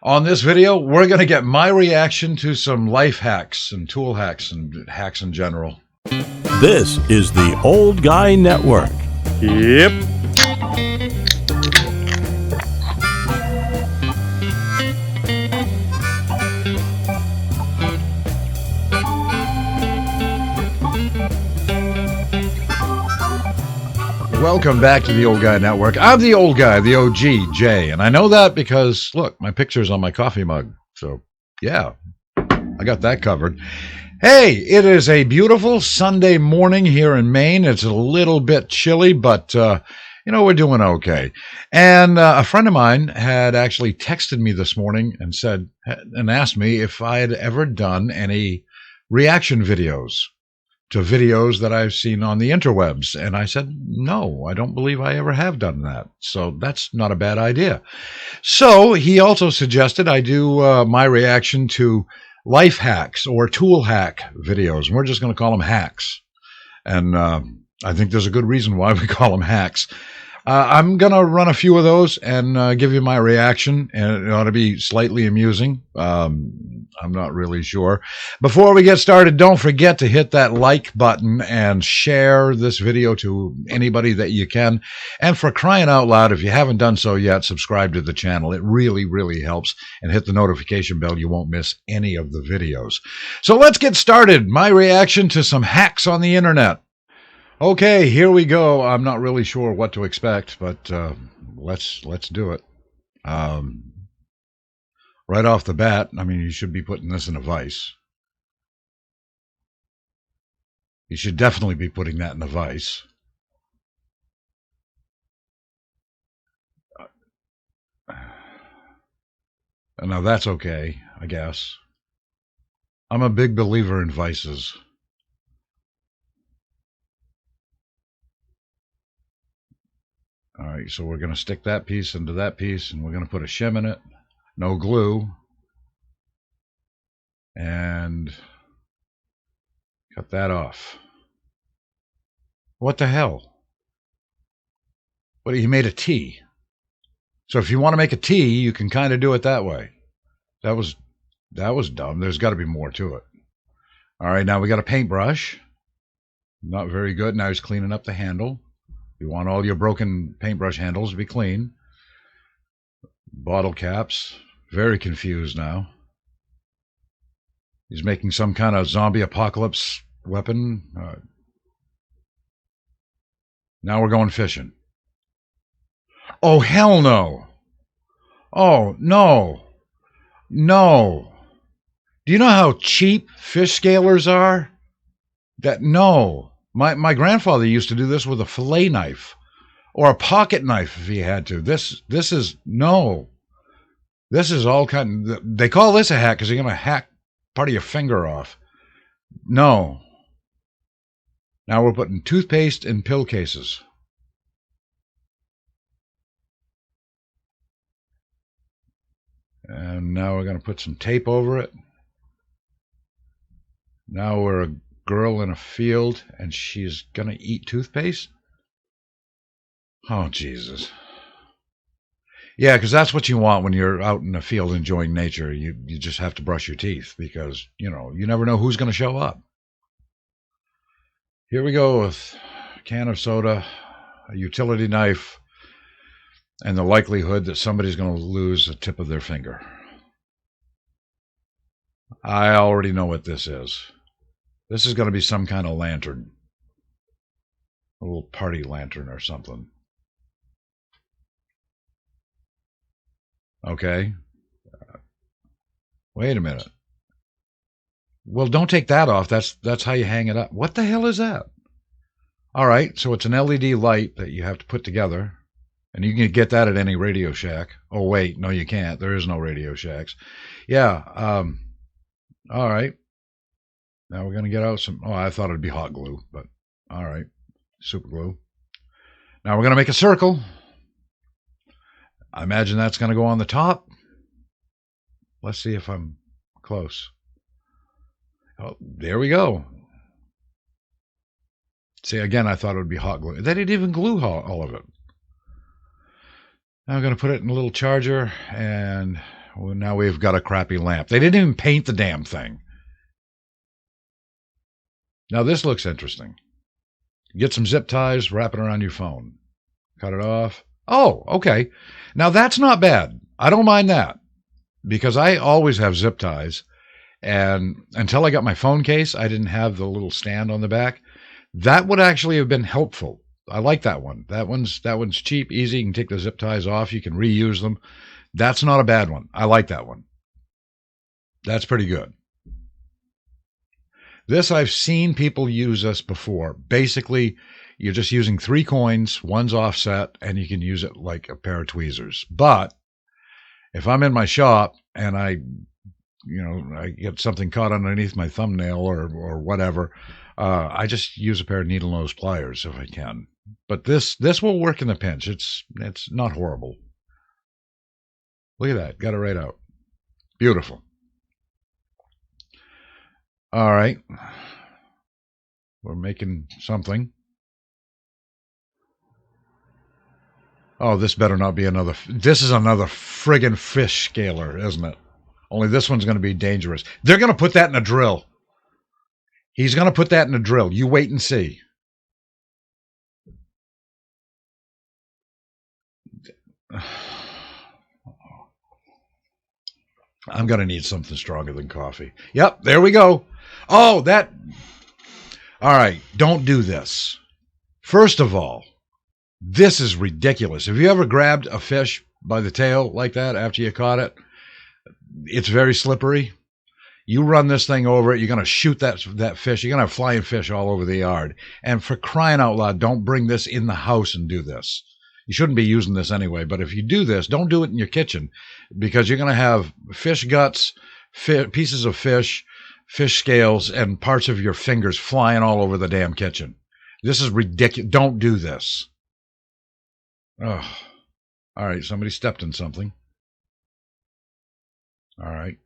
On this video, we're going to get my reaction to some life hacks and tool hacks and hacks in general. This is the Old Guy Network. Yep. Welcome back to the Old Guy Network. I'm the old guy, the OG, Jay, and I know that because, look, my picture's on my coffee mug. So, yeah, I got that covered. Hey, it is a beautiful Sunday morning here in Maine. It's a little bit chilly, but, we're doing okay. And a friend of mine had actually texted me this morning and asked me if I had ever done any reaction videos to videos that I've seen on the interwebs. And I said, no, I don't believe I ever have done that. So that's not a bad idea. So he also suggested I do my reaction to life hacks or tool hack videos. And we're just going to call them hacks. And I think there's a good reason why we call them hacks. I'm going to run a few of those and give you my reaction, and it ought to be slightly amusing. I'm not really sure. Before we get started, don't forget to hit that like button and share this video to anybody that you can. And for crying out loud, if you haven't done so yet, subscribe to the channel. It really, really helps. And hit the notification bell. You won't miss any of the videos. So let's get started. My reaction to some hacks on the internet. Okay, here we go. I'm not really sure what to expect, but let's do it. Right off the bat, I mean, you should be putting this in a vise. You should definitely be putting that in a vise. Now that's okay, I guess. I'm a big believer in vices. All right, so we're going to stick that piece into that piece, and we're going to put a shim in it. No glue. And cut that off. What the hell? What, he made a T. So if you want to make a T, you can kind of do it that way. That was dumb. There's got to be more to it. All right, now we got a paintbrush. Not very good. Now he's cleaning up the handle. You want all your broken paintbrush handles to be clean. Bottle caps. Very confused now. He's making some kind of zombie apocalypse weapon. Now we're going fishing. Oh, hell no. Oh, no. No. Do you know how cheap fish scalers are? No. My grandfather used to do this with a fillet knife or a pocket knife if he had to. This is no. This is all kind of, they call this a hack because you're going to hack part of your finger off. No. Now we're putting toothpaste in pill cases. And now we're going to put some tape over it. Now we're a girl in a field and she's going to eat toothpaste. Oh, Jesus. Yeah, because that's what you want when you're out in the field enjoying nature. You just have to brush your teeth because, you never know who's going to show up. Here we go with a can of soda, a utility knife, and the likelihood that somebody's going to lose the tip of their finger. I already know what this is. This is going to be some kind of lantern. A little party lantern or something. Okay. Wait a minute. Well, don't take that off. That's how you hang it up. What the hell is that? All right, so it's an LED light that you have to put together. And you can get that at any Radio Shack. Oh, wait. No, you can't. There is no Radio Shacks. Yeah. All right. Now we're going to get out some... Oh, I thought it'd be hot glue, but all right. Super glue. Now we're going to make a circle. I imagine that's going to go on the top. Let's see if I'm close. Oh, there we go. See, again, I thought it would be hot glue. They didn't even glue all of it. Now I'm going to put it in a little charger, and Well, now we've got a crappy lamp. They didn't even paint the damn thing. Now this looks interesting. Get some zip ties, wrap it around your phone. Cut it off. Oh, okay. Now that's not bad. I don't mind that because I always have zip ties. And until I got my phone case, I didn't have the little stand on the back. That would actually have been helpful. I like that one. That one's cheap, easy. You can take the zip ties off. You can reuse them. That's not a bad one. I like that one. That's pretty good. This, I've seen people use this before. Basically, you're just using 3 coins, one's offset, and you can use it like a pair of tweezers. But if I'm in my shop and I get something caught underneath my thumbnail or whatever, I just use a pair of needle nose pliers if I can. But this will work in the pinch. It's not horrible. Look at that. Got it right out. Beautiful. All right. We're making something. Oh, this better not be another. This is another friggin' fish scaler, isn't it? Only this one's going to be dangerous. They're going to put that in a drill. He's going to put that in a drill. You wait and see. I'm going to need something stronger than coffee. Yep, there we go. Oh, that. All right, don't do this. First of all, this is ridiculous. Have you ever grabbed a fish by the tail like that after you caught it? It's very slippery. You run this thing over it, you're going to shoot that fish. You're going to have flying fish all over the yard. And for crying out loud, don't bring this in the house and do this. You shouldn't be using this anyway, but if you do this, don't do it in your kitchen because you're going to have fish guts, pieces of fish scales, and parts of your fingers flying all over the damn kitchen. This is ridiculous. Don't do this. Oh, all right. Somebody stepped in something. All right.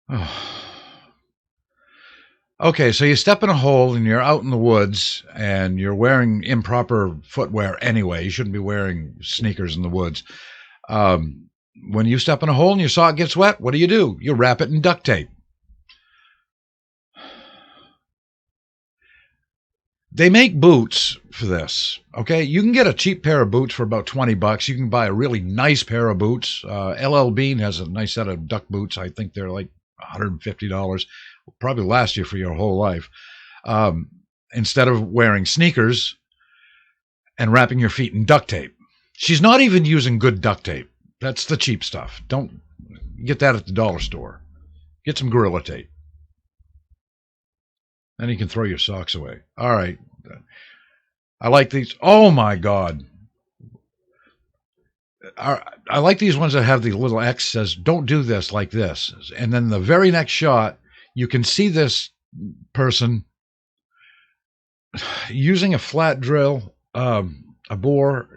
Oh. Okay, so you step in a hole and you're out in the woods and you're wearing improper footwear anyway. You shouldn't be wearing sneakers in the woods. When you step in a hole and your sock gets wet, what do? You wrap it in duct tape. They make boots for this, okay? You can get a cheap pair of boots for about $20. You can buy a really nice pair of boots. LL Bean has a nice set of duck boots. I think they're like $150. Will probably last you for your whole life. Instead of wearing sneakers and wrapping your feet in duct tape. She's not even using good duct tape. That's the cheap stuff. Don't get that at the dollar store. Get some Gorilla Tape. Then you can throw your socks away. All right. I like these. Oh, my God. I like these ones that have the little X says, don't do this like this. And then the very next shot, you can see this person using a flat drill, a bore.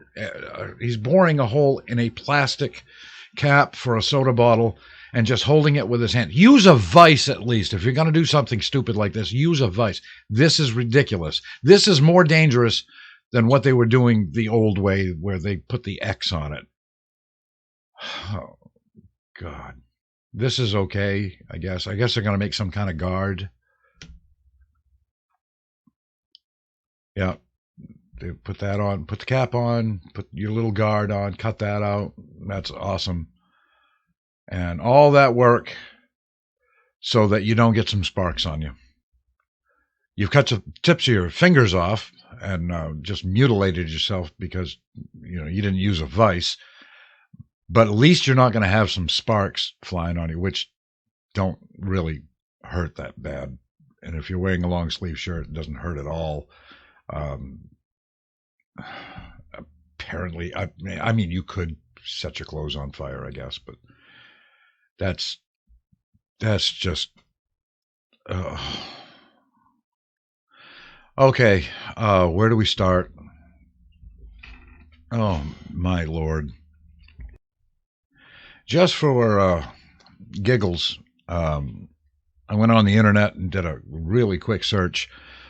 He's boring a hole in a plastic cap for a soda bottle and just holding it with his hand. Use a vise at least. If you're going to do something stupid like this, use a vise. This is ridiculous. This is more dangerous than what they were doing the old way where they put the X on it. Oh, God. This is okay, I guess. I guess they're going to make some kind of guard. Yeah. They put that on, put the cap on, put your little guard on, cut that out. That's awesome. And all that work so that you don't get some sparks on you. You've cut the tips of your fingers off and just mutilated yourself because you didn't use a vise. But at least you're not going to have some sparks flying on you, which don't really hurt that bad. And if you're wearing a long sleeve shirt, it doesn't hurt at all. Apparently, I mean, you could set your clothes on fire, I guess, but that's just okay. Where do we start? Oh my Lord! Just for giggles, I went on the internet and did a really quick search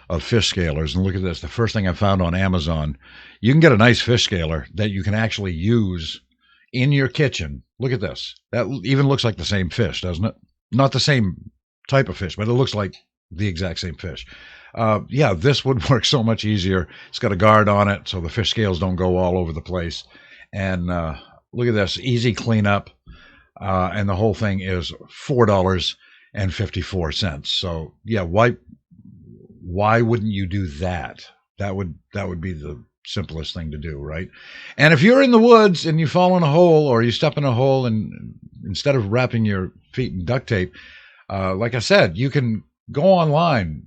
of fish scalers, and look at this. The first thing I found on Amazon, you can get a nice fish scaler that you can actually use in your kitchen. Look at this. That even looks like the same fish, doesn't it? Not the same type of fish, but it looks like the exact same fish. Yeah, this would work so much easier. It's got a guard on it, so the fish scales don't go all over the place. And look at this, easy cleanup. And the whole thing is $4.54. So yeah, why wouldn't you do that? That would be the simplest thing to do, right? And if you're in the woods and you fall in a hole or you step in a hole, and instead of wrapping your feet in duct tape, like I said, you can go online.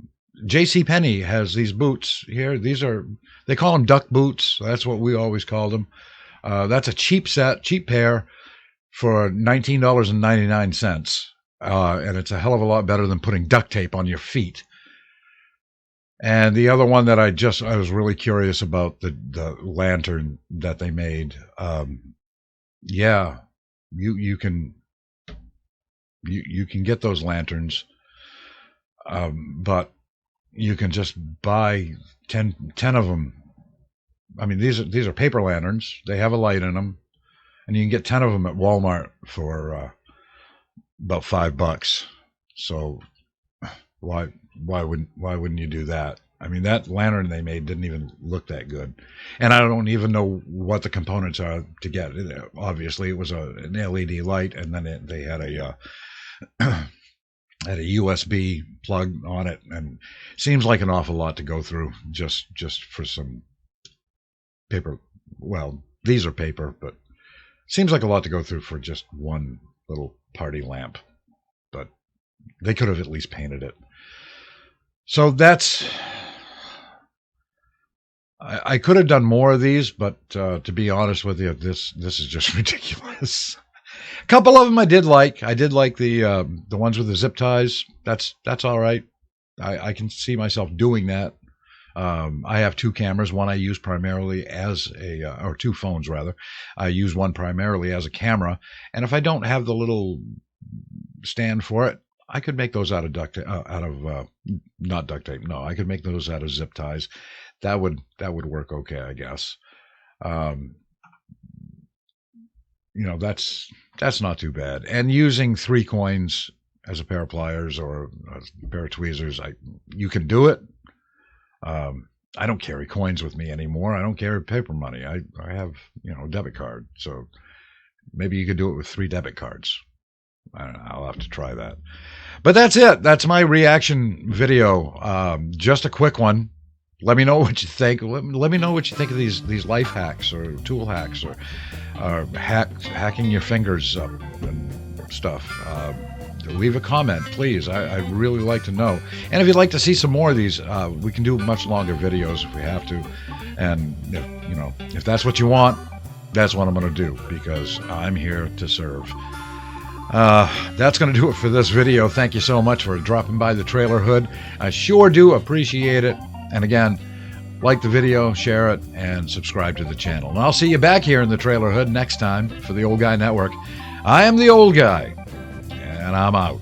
JCPenney has these boots here. They call them duck boots. That's what we always called them. That's a cheap pair for $19.99. And it's a hell of a lot better than putting duct tape on your feet. And the other one that I was really curious about, the lantern that they made. Yeah, you can get those lanterns, but you can just buy 10 of them. I mean, these are paper lanterns. They have a light in them, and you can get 10 of them at Walmart for about $5. So why wouldn't you do that? I mean, that lantern they made didn't even look that good, and I don't even know what the components are to get it. Obviously, it was an LED light, and then they had a had a USB plug on it, and seems like an awful lot to go through just for some paper. Well, these are paper, but seems like a lot to go through for just one little party lamp. But they could have at least painted it. So I could have done more of these, but to be honest with you, this is just ridiculous. A couple of them I did like. I did like the ones with the zip ties. That's all right. I can see myself doing that. I have two cameras. One I use primarily as or two phones rather. I use one primarily as a camera, and if I don't have the little stand for it, I could make those out of not duct tape. No, I could make those out of zip ties. That would work okay, I guess. That's not too bad. And using 3 coins as a pair of pliers or a pair of tweezers, you can do it. I don't carry coins with me anymore. I don't carry paper money. I have a debit card. So maybe you could do it with 3 debit cards. I don't know, I'll have to try that. But that's it. That's my reaction video. Just a quick one. Let me know what you think. Let me know what you think of these life hacks or tool hacks or hacking your fingers up and stuff. Leave a comment, please. I'd really like to know. And if you'd like to see some more of these, we can do much longer videos if we have to. And if that's what you want, that's what I'm going to do, because I'm here to serve. That's going to do it for this video. Thank you so much for dropping by the Trailer Hood. I sure do appreciate it. And again, like the video, share it, and subscribe to the channel. And I'll see you back here in the Trailer Hood next time for the Old Guy Network. I am the Old Guy, and I'm out.